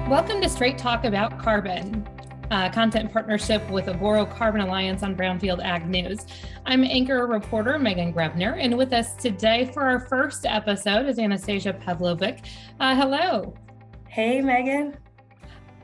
Welcome to Straight Talk About Carbon, content partnership with Agoro Carbon Alliance on Brownfield Ag News. I'm anchor reporter Megan Grebner, and with us today for our first episode is Anastasia Pavlovic. Hello. Hey, Megan.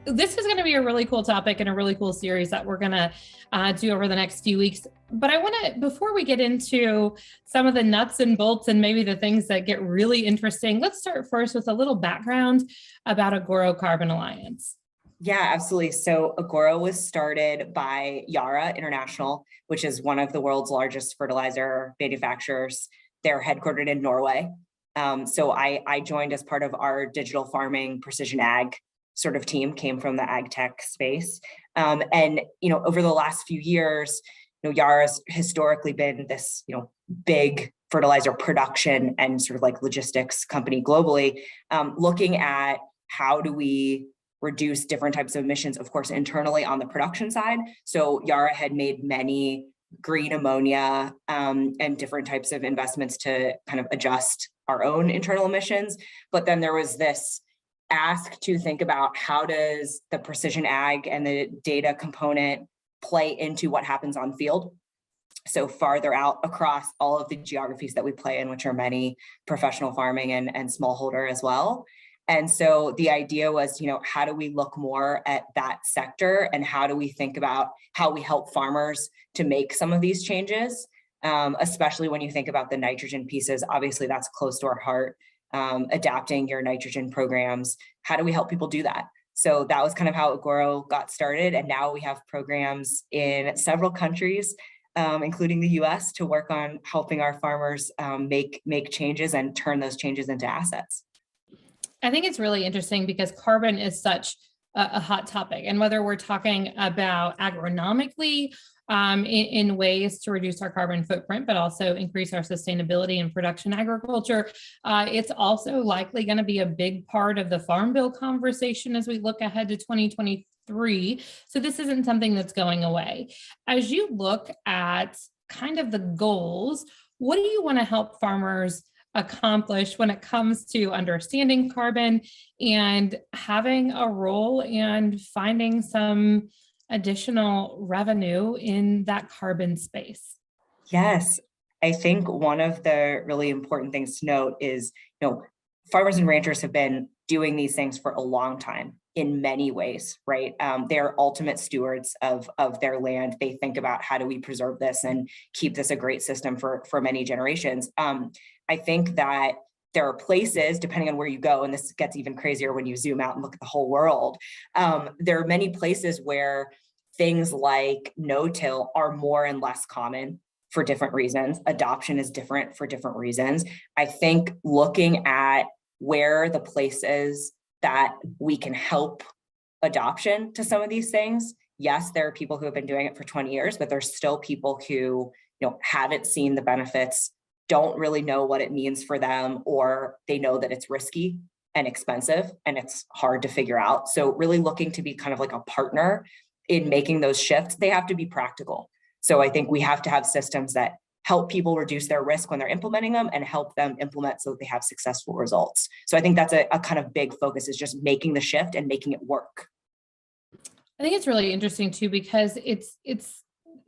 This is going to be a really cool topic and a really cool series that we're going to do over the next few weeks. But I want to, before we get into some of the nuts and bolts and maybe the things that get really interesting, let's start first with a little background about Agoro Carbon Alliance. Yeah, absolutely. So Agoro was started by Yara International, which is one of the world's largest fertilizer manufacturers. They're headquartered in Norway. So I joined as part of our digital farming precision ag sort of team, came from the ag tech space. And over the last few years, Yara's historically been this, big fertilizer production and sort of like logistics company globally, looking at how do we reduce different types of emissions, of course, internally on the production side. So Yara had made many green ammonia and different types of investments to kind of adjust our own internal emissions. But then there was this ask to think about how does the precision ag and the data component play into what happens on field. So farther out across all of the geographies that we play in, which are many professional farming and smallholder as well. And so the idea was, how do we look more at that sector and how do we think about how we help farmers to make some of these changes, especially when you think about the nitrogen pieces. Obviously, that's close to our heart, adapting your nitrogen programs. How do we help people do that? So that was kind of how Agoro got started. And now we have programs in several countries, including the US, to work on helping our farmers make changes and turn those changes into assets. I think it's really interesting because carbon is such a hot topic. And whether we're talking about agronomically in ways to reduce our carbon footprint, but also increase our sustainability in production agriculture, it's also likely going to be a big part of the Farm Bill conversation as we look ahead to 2023. So this isn't something that's going away. As you look at kind of the goals, what do you want to help farmers accomplish when it comes to understanding carbon and having a role and finding some additional revenue in that carbon space? Yes, I think one of the really important things to note is, farmers and ranchers have been doing these things for a long time in many ways, right? They're ultimate stewards of their land. They think about how do we preserve this and keep this a great system for many generations. I think that there are places, depending on where you go, and this gets even crazier when you zoom out and look at the whole world, there are many places where things like no-till are more and less common for different reasons. Adoption is different for different reasons. I think looking at where the places that we can help adoption to some of these things, yes, there are people who have been doing it for 20 years, but there's still people who haven't seen the benefits, don't really know what it means for them, or they know that it's risky and expensive and it's hard to figure out. So really looking to be kind of like a partner in making those shifts. They have to be practical. So I think we have to have systems that help people reduce their risk when they're implementing them and help them implement so that they have successful results. So I think that's a kind of big focus, is just making the shift and making it work. I think it's really interesting too, because it's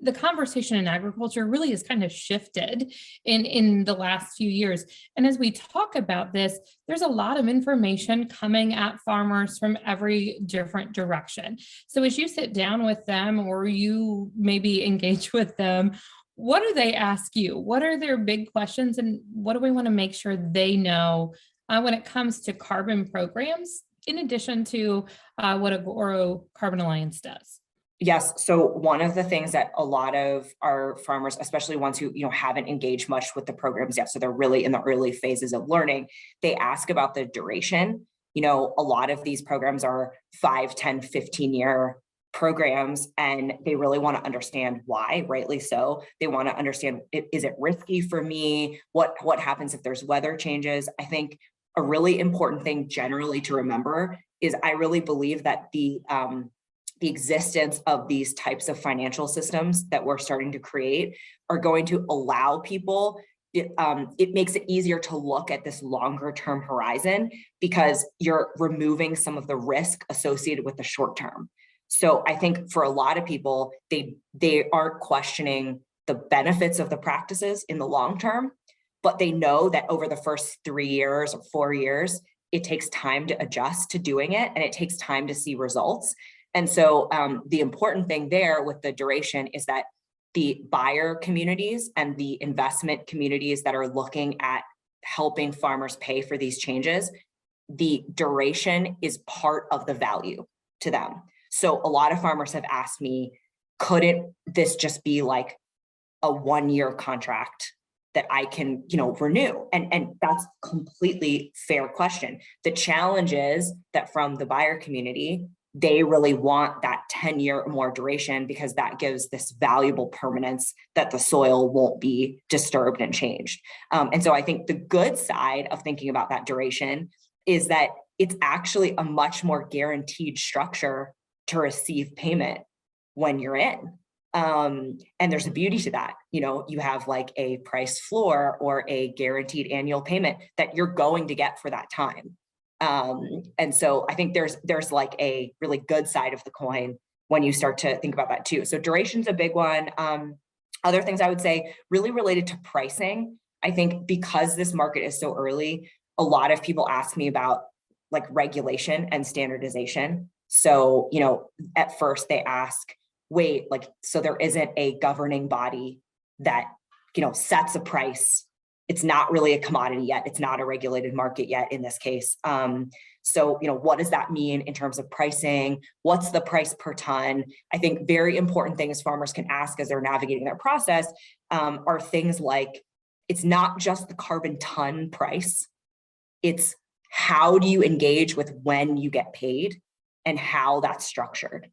the conversation in agriculture really has kind of shifted in the last few years. And as we talk about this, there's a lot of information coming at farmers from every different direction. So as you sit down with them or you maybe engage with them, what do they ask you? What are their big questions? And what do we want to make sure they know when it comes to carbon programs, in addition to what Agoro Carbon Alliance does? Yes. So one of the things that a lot of our farmers, especially ones who haven't engaged much with the programs yet, so they're really in the early phases of learning, they ask about the duration. A lot of these programs are 5, 10, 15-year programs, and they really want to understand why, rightly so. They want to understand, is it risky for me? What happens if there's weather changes? I think a really important thing generally to remember is I really believe that the existence of these types of financial systems that we're starting to create are going to allow people it makes it easier to look at this longer term horizon because you're removing some of the risk associated with the short term. So I think for a lot of people, they aren't questioning the benefits of the practices in the long term, but they know that over the first 3 years or 4 years, it takes time to adjust to doing it, and it takes time to see results. And so the important thing there with the duration is that the buyer communities and the investment communities that are looking at helping farmers pay for these changes, the duration is part of the value to them. So a lot of farmers have asked me, couldn't this just be like a 1-year contract that I can, renew? And that's completely fair question. The challenge is that from the buyer community, they really want that 10-year or more duration because that gives this valuable permanence that the soil won't be disturbed and changed. And so I think the good side of thinking about that duration is that it's actually a much more guaranteed structure to receive payment when you're in. And there's a beauty to that. You have like a price floor or a guaranteed annual payment that you're going to get for that time. And so I think there's like a really good side of the coin when you start to think about that too. So duration's a big one. Other things I would say really related to pricing. I think because this market is so early, a lot of people ask me about like regulation and standardization. So, at first they ask, wait, so there isn't a governing body that, sets a price. It's not really a commodity yet. It's not a regulated market yet in this case. So, what does that mean in terms of pricing? What's the price per ton? I think very important things farmers can ask as they're navigating their process are things like, it's not just the carbon ton price. It's how do you engage with when you get paid and how that's structured?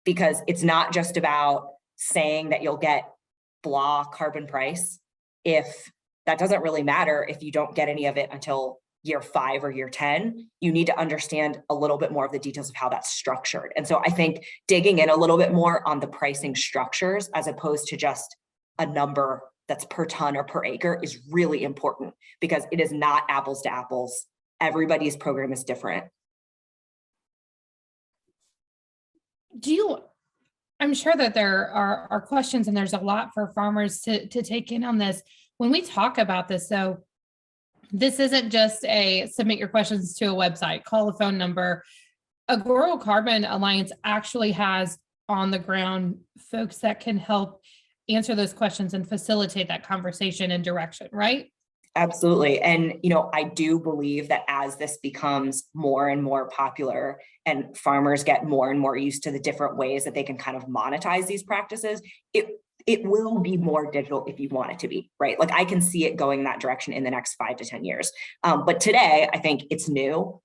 Because it's not just about saying that you'll get blah carbon price if that doesn't really matter if you don't get any of it until year 5 or year 10. You need to understand a little bit more of the details of how that's structured. And so I think digging in a little bit more on the pricing structures as opposed to just a number that's per ton or per acre is really important because it is not apples to apples. Everybody's program is different. I'm sure that there are questions and there's a lot for farmers to take in on this. When we talk about this, though, this isn't just a submit your questions to a website, call a phone number. Agoro Carbon Alliance actually has on the ground folks that can help answer those questions and facilitate that conversation and direction, right? Absolutely. And, I do believe that as this becomes more and more popular and farmers get more and more used to the different ways that they can kind of monetize these practices, it will be more digital if you want it to be, right? Like I can see it going in that direction in the next 5 to 10 years. But today, I think it's new.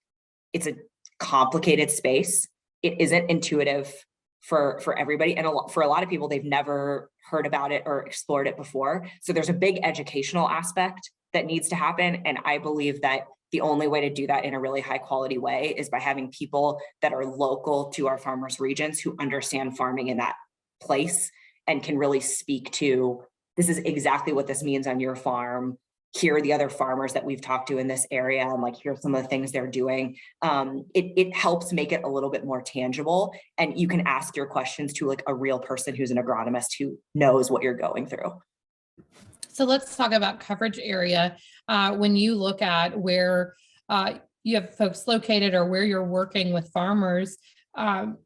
It's a complicated space. It isn't intuitive for everybody. And for a lot of people, they've never heard about it or explored it before. So there's a big educational aspect that needs to happen. And I believe that the only way to do that in a really high quality way is by having people that are local to our farmers' regions who understand farming in that place and can really speak to, this is exactly what this means on your farm. Here are the other farmers that we've talked to in this area, and like, here are some of the things they're doing. It helps make it a little bit more tangible, and you can ask your questions to like a real person who's an agronomist who knows what you're going through. So let's talk about coverage area. When you look at where you have folks located or where you're working with farmers,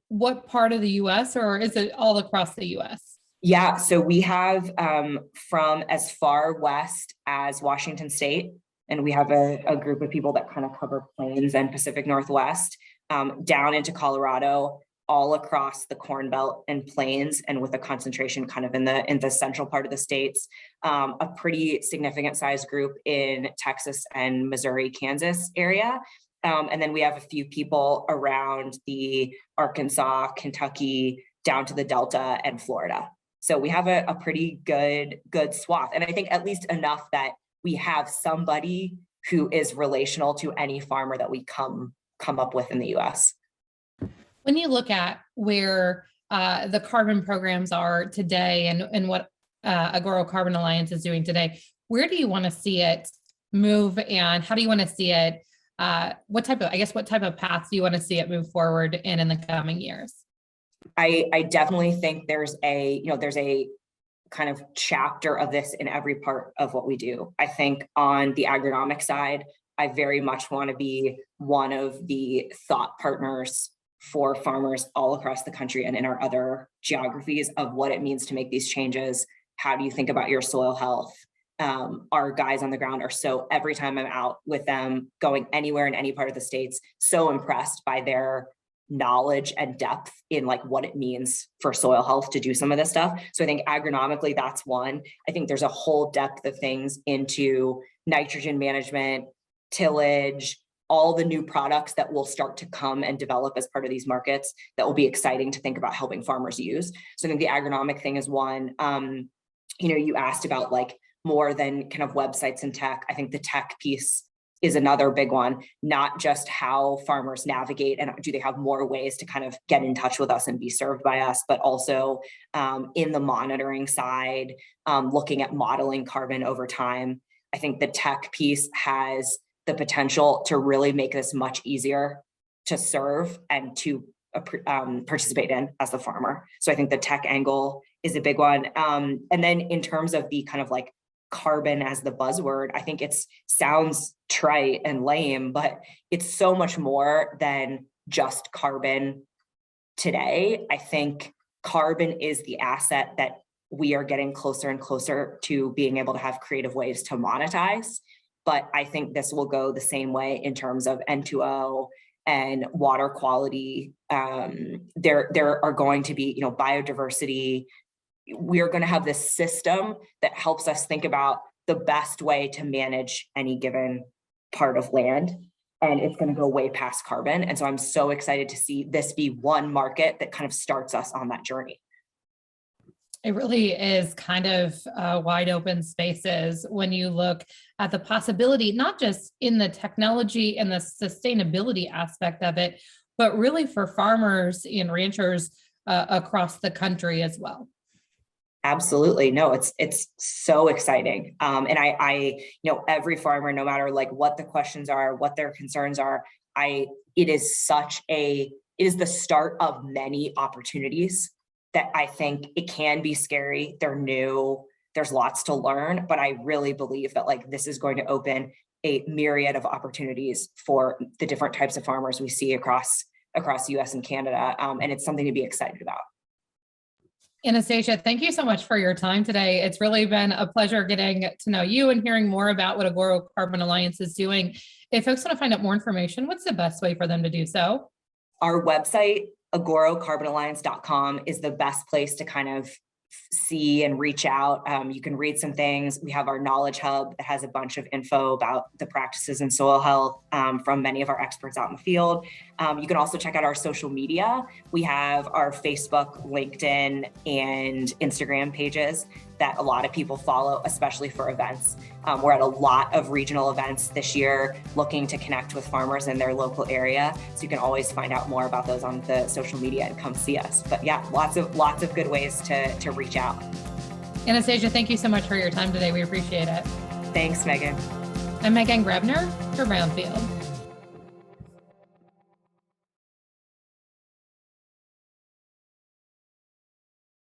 what part of the U.S. or is it all across the U.S.? Yeah, so we have from as far west as Washington State, and we have a group of people that kind of cover Plains and Pacific Northwest, down into Colorado, all across the Corn Belt and Plains, and with a concentration kind of in the central part of the states. A pretty significant size group in Texas and Missouri, Kansas area. And then we have a few people around the Arkansas, Kentucky, down to the Delta and Florida. So we have a pretty good swath. And I think at least enough that we have somebody who is relational to any farmer that we come up with in the US. When you look at where the carbon programs are today and what Agoro Carbon Alliance is doing today, where do you want to see it move, and how do you want to see it? What type of path do you want to see it move forward in the coming years? I definitely think there's a kind of chapter of this in every part of what we do. I think on the agronomic side, I very much want to be one of the thought partners for farmers all across the country and in our other geographies of what it means to make these changes. How do you think about your soil health? Our guys on the ground are so, every time I'm out with them, going anywhere in any part of the States, so impressed by their knowledge and depth in like what it means for soil health to do some of this stuff. So I think agronomically, that's one. I think there's a whole depth of things into nitrogen management, tillage, all the new products that will start to come and develop as part of these markets that will be exciting to think about helping farmers use. So I think the agronomic thing is one. You asked about like more than kind of websites and tech. I think the tech piece is another big one, not just how farmers navigate and do they have more ways to kind of get in touch with us and be served by us, but also in the monitoring side, looking at modeling carbon over time. I think the tech piece has the potential to really make this much easier to serve and to participate in as the farmer. So I think the tech angle is a big one. And then in terms of the kind of like carbon as the buzzword, I think it sounds trite and lame, but it's so much more than just carbon today. I think carbon is the asset that we are getting closer and closer to being able to have creative ways to monetize. But I think this will go the same way in terms of N2O and water quality. There are going to be, biodiversity. We're going to have this system that helps us think about the best way to manage any given part of land. And it's going to go way past carbon. And so I'm so excited to see this be one market that kind of starts us on that journey. It really is kind of wide open spaces when you look at the possibility, not just in the technology and the sustainability aspect of it, but really for farmers and ranchers across the country as well. Absolutely. No, it's so exciting. And I every farmer, no matter like what the questions are, what their concerns are, it is the start of many opportunities that I think it can be scary. They're new, there's lots to learn, but I really believe that like this is going to open a myriad of opportunities for the different types of farmers we see across US and Canada. And it's something to be excited about. Anastasia, thank you so much for your time today. It's really been a pleasure getting to know you and hearing more about what Agoro Carbon Alliance is doing. If folks want to find out more information, what's the best way for them to do so? Our website, agorocarbonalliance.com, is the best place to kind of see and reach out. You can read some things. We have our knowledge hub that has a bunch of info about the practices in soil health from many of our experts out in the field. You can also check out our social media. We have our Facebook, LinkedIn, and Instagram pages that a lot of people follow, especially for events. We're at a lot of regional events this year, looking to connect with farmers in their local area. So you can always find out more about those on the social media and come see us. But yeah, lots of good ways to reach out. Anastasia, thank you so much for your time today. We appreciate it. Thanks, Megan. I'm Megan Grebner for Brownfield.